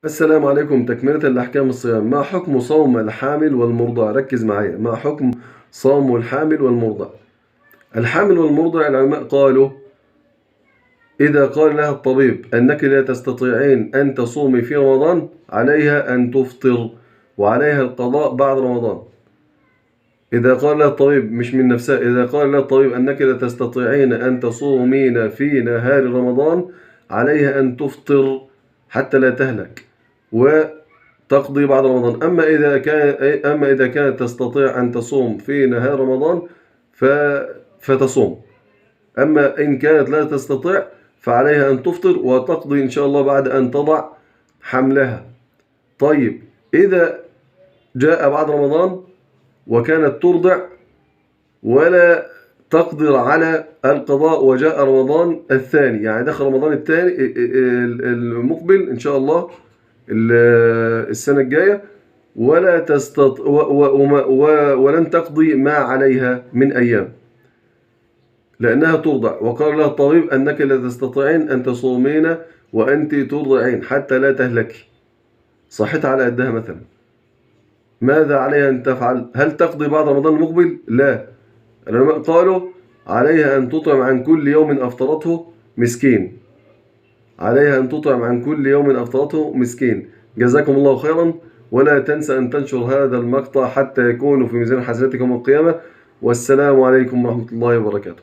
السلام عليكم. تكملة لأحكام الصيام. ما حكم صوم الحامل والمرضع؟ ركز معايا. ما حكم صوم الحامل والمرضع؟ الحامل والمرضع العلماء قالوا إذا قال لها الطبيب أنك لا تستطيعين أن تصومي في رمضان عليها أن تفطر وعليها القضاء بعد رمضان. إذا قال لها الطبيب مش من نفسها، إذا قال لها الطبيب أنك لا تستطيعين أن تصومين في نهار رمضان عليها أن تفطر حتى لا تهلك وتقضي بعد رمضان. أما إذا كانت تستطيع أن تصوم في نهار رمضان فتصوم. أما إن كانت لا تستطيع فعليها أن تفطر وتقضي إن شاء الله بعد أن تضع حملها. طيب، إذا جاء بعد رمضان وكانت ترضع ولا تقدر على القضاء وجاء رمضان الثاني، يعني دخل رمضان الثاني المقبل إن شاء الله السنة الجاية، ولا ولن تقضي ما عليها من أيام لأنها ترضع، وقال لها الطبيب أنك لا تستطيعين أن تصومين وأنت ترضعين حتى لا تهلكي، صحتها على قدها مثلا. ماذا عليها أن تفعل؟ هل تقضي بعد رمضان المقبل؟ لا، العلماء قالوا عليها أن تطعم عن كل يوم أفطرته مسكين. عليها أن تطعم عن كل يوم أفطرته مسكين. جزاكم الله خيرا، ولا تنسى أن تنشر هذا المقطع حتى يكون في ميزان حسناتكم يوم القيامة. والسلام عليكم ورحمة الله وبركاته.